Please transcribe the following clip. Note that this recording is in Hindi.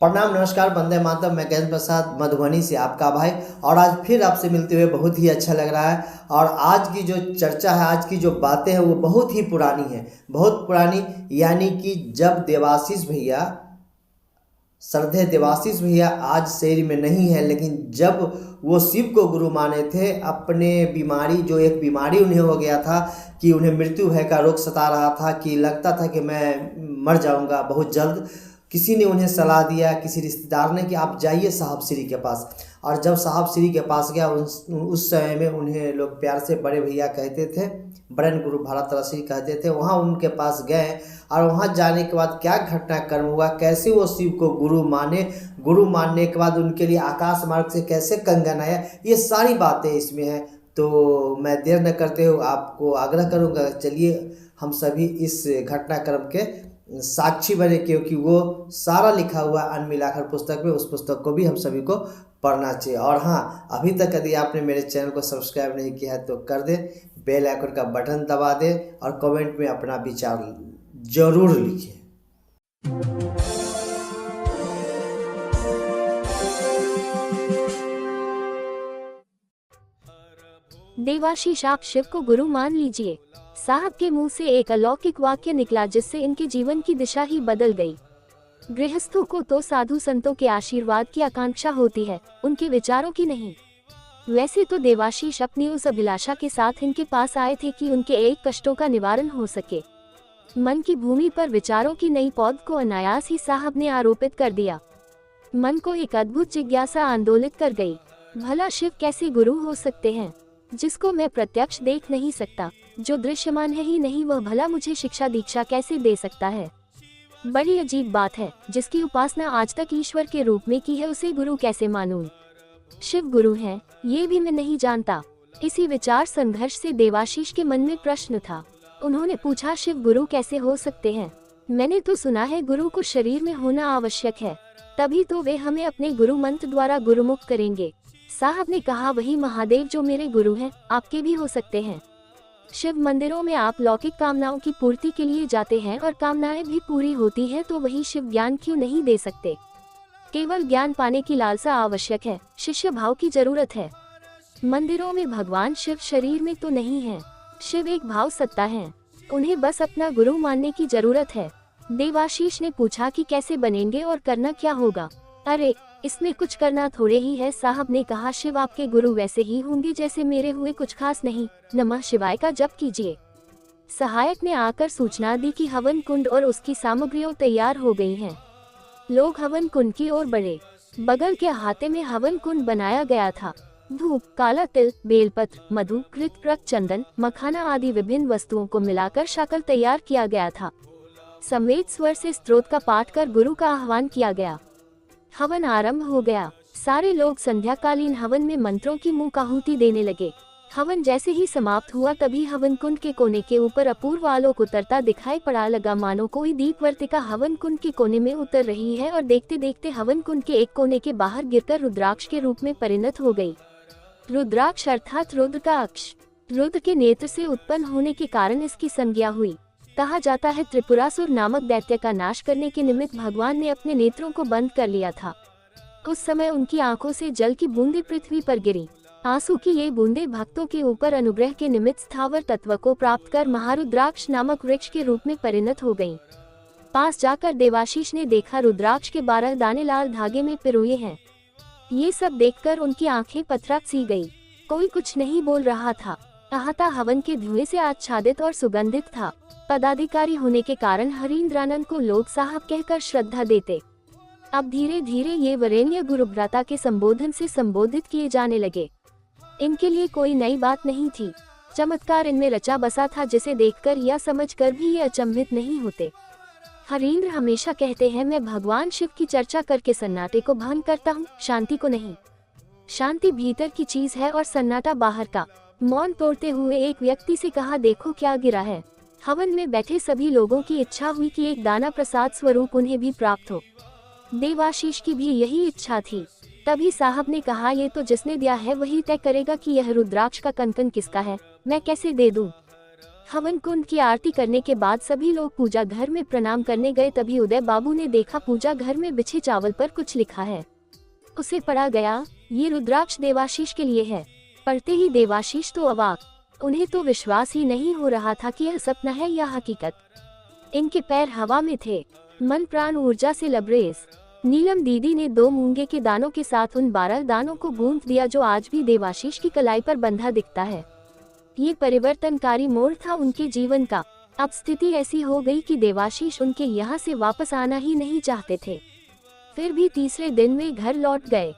प्रणाम, नमस्कार, वंदे मातरम। मैं गजेंद्र प्रसाद मधुबनी से आपका भाई। और आज फिर आपसे मिलते हुए बहुत ही अच्छा लग रहा है। और आज की जो चर्चा है, आज की जो बातें हैं वो बहुत ही पुरानी है, बहुत पुरानी। यानी कि जब देवाशीष भैया, श्रद्धेय देवाशीष भैया आज शरीर में नहीं है, लेकिन जब वो शिव को गुरु माने थे, अपने बीमारी, जो एक बीमारी उन्हें हो गया था कि उन्हें मृत्यु भय का रोग सता रहा था, कि लगता था कि मैं मर जाऊंगा बहुत जल्द। किसी ने उन्हें सलाह दिया, किसी रिश्तेदार ने, कि आप जाइए साहब श्री के पास। और जब साहब श्री के पास गया, उस समय में उन्हें लोग प्यार से बड़े भैया कहते थे, बरन गुरु भारत रसी कहते थे। वहाँ उनके पास गए और वहाँ जाने के बाद क्या घटनाक्रम हुआ, कैसे वो शिव को गुरु माने, गुरु मानने के बाद उनके लिए आकाश मार्ग से कैसे कंगन आया, ये सारी बातें इसमें हैं। तो मैं देर न करते हुए आपको आग्रह करूँगा, चलिए हम सभी इस घटनाक्रम के साक्षी बने, क्योंकि वो सारा लिखा हुआ अनमिलाकर पुस्तक में, उस पुस्तक को भी हम सभी को पढ़ना चाहिए। और हाँ, अभी तक यदि आपने मेरे चैनल को सब्सक्राइब नहीं किया है तो कर दें, बेल आइकन का बटन दबा दें और कमेंट में अपना विचार जरूर लिखें। देवाशीष, आप शिव को गुरु मान लीजिए। साहब के मुंह से एक अलौकिक वाक्य निकला जिससे इनके जीवन की दिशा ही बदल गई। गृहस्थों को तो साधु संतों के आशीर्वाद की आकांक्षा होती है, उनके विचारों की नहीं। वैसे तो देवाशीष अपनी उस अभिलाषा के साथ इनके पास आए थे कि उनके एक कष्टों का निवारण हो सके। मन की भूमि पर विचारों की नई पौध को अनायास ही साहब ने आरोपित कर दिया। मन को एक अद्भुत जिज्ञासा आंदोलित कर गई। भला शिव कैसे गुरु हो सकते हैं, जिसको मैं प्रत्यक्ष देख नहीं सकता, जो दृश्यमान है ही नहीं, वह भला मुझे शिक्षा दीक्षा कैसे दे सकता है। बड़ी अजीब बात है, जिसकी उपासना आज तक ईश्वर के रूप में की है, उसे गुरु कैसे मानूं। शिव गुरु हैं, ये भी मैं नहीं जानता। इसी विचार संघर्ष से देवाशीष के मन में प्रश्न था। उन्होंने पूछा, शिव गुरु कैसे हो सकते हैं? मैंने तो सुना है गुरु को शरीर में होना आवश्यक है, तभी तो वे हमें अपने गुरु मंत्र द्वारा गुरुमुख करेंगे। साहब ने कहा, वही महादेव जो मेरे गुरु हैं, आपके भी हो सकते हैं। शिव मंदिरों में आप लौकिक कामनाओं की पूर्ति के लिए जाते हैं और कामनाएं भी पूरी होती हैं, तो वही शिव ज्ञान क्यों नहीं दे सकते? केवल ज्ञान पाने की लालसा आवश्यक है, शिष्य भाव की जरूरत है। मंदिरों में भगवान शिव शरीर में तो नहीं है, शिव एक भाव सत्ता है, उन्हें बस अपना गुरु मानने की जरूरत है। देवाशीष ने पूछा कि कैसे बनेंगे और करना क्या होगा? अरे, इसमें कुछ करना थोड़े ही है। साहब ने कहा, शिव आपके गुरु वैसे ही होंगे जैसे मेरे हुए, कुछ खास नहीं। नमः शिवाय का जप कीजिए। सहायक ने आकर सूचना दी कि हवन कुंड और उसकी सामग्रियों तैयार हो गई हैं। लोग हवन कुंड की ओर बढ़े। बगल के अहाते में हवन कुंड बनाया गया था। धूप, काला तिल, बेलपत्र, मधु, कृतप्रक, चंदन, मखाना आदि विभिन्न वस्तुओं को मिलाकर शाकल तैयार किया गया था। संवेद स्वर से स्तोत्र का पाठ कर गुरु का आह्वान किया गया। हवन आरंभ हो गया। सारे लोग संध्याकालीन हवन में मंत्रों की मुंह आहुति देने लगे। हवन जैसे ही समाप्त हुआ, तभी हवन कुंड के कोने के ऊपर अपूर्व आलोक उतरता दिखाई पड़ा, लगा मानो कोई दीपवर्तिका हवन कुंड के कोने में उतर रही है। और देखते देखते हवन कुंड के एक कोने के बाहर गिरकर रुद्राक्ष के रूप में परिणत हो गई। रुद्राक्ष अर्थात रुद्र का अक्ष। रुद्र के नेत्र से उत्पन्न होने के कारण इसकी संज्ञा हुई। कहा जाता है, त्रिपुरासुर नामक दैत्य का नाश करने के निमित्त भगवान ने अपने नेत्रों को बंद कर लिया था। उस समय उनकी आंखों से जल की बूंदें पृथ्वी पर गिरी। आंसू की ये बूंदें भक्तों के ऊपर अनुग्रह के निमित्त स्थावर तत्व को प्राप्त कर महारुद्राक्ष नामक वृक्ष के रूप में परिणत हो गईं। पास जाकर देवाशीष ने देखा, रुद्राक्ष के 12 दाने लाल धागे में पिरोए हैं। ये सब देखकर उनकी आंखें पथराक सी गई। कोई कुछ नहीं बोल रहा था। अहाता हवन के धुएं से आच्छादित और सुगंधित था। पदाधिकारी होने के कारण हरीन्द्रानंद को लोग साहब कहकर श्रद्धा देते। अब धीरे धीरे ये वरेण्य गुरुभ्राता के संबोधन से संबोधित किए जाने लगे। इनके लिए कोई नई बात नहीं थी। चमत्कार इनमें रचा बसा था, जिसे देखकर या समझकर भी ये अचंभित नहीं होते। हरीन्द्र हमेशा कहते हैं, मैं भगवान शिव की चर्चा करके सन्नाटे को भंग करता हूँ, शांति को नहीं। शांति भीतर की चीज है और सन्नाटा बाहर का। मौन तोड़ते हुए एक व्यक्ति से कहा, देखो क्या गिरा है। हवन में बैठे सभी लोगों की इच्छा हुई कि एक दाना प्रसाद स्वरूप उन्हें भी प्राप्त हो। देवाशीष की भी यही इच्छा थी। तभी साहब ने कहा, ये तो जिसने दिया है वही तय करेगा कि यह रुद्राक्ष का कंकन किसका है, मैं कैसे दे दूं। हवन कुंड की आरती करने के बाद सभी लोग पूजा घर में प्रणाम करने गए। तभी उदय बाबू ने देखा पूजा घर में बिछे चावल पर कुछ लिखा है। उसे पढ़ा गया, ये रुद्राक्ष देवाशीष के लिए है। पढ़ते ही देवाशीष तो अवाक, उन्हें तो विश्वास ही नहीं हो रहा था कि यह सपना है या हकीकत। इनके पैर हवा में थे, मन प्राण ऊर्जा से लबरेज। नीलम दीदी ने 2 मूंगे के दानों के साथ उन 12 दानों को गूंथ दिया जो आज भी देवाशीष की कलाई पर बंधा दिखता है। ये परिवर्तनकारी मोड़ था उनके जीवन का। अब स्थिति ऐसी हो गई कि देवाशीष उनके यहाँ से वापस आना ही नहीं चाहते थे। फिर भी तीसरे दिन वे घर लौट गए।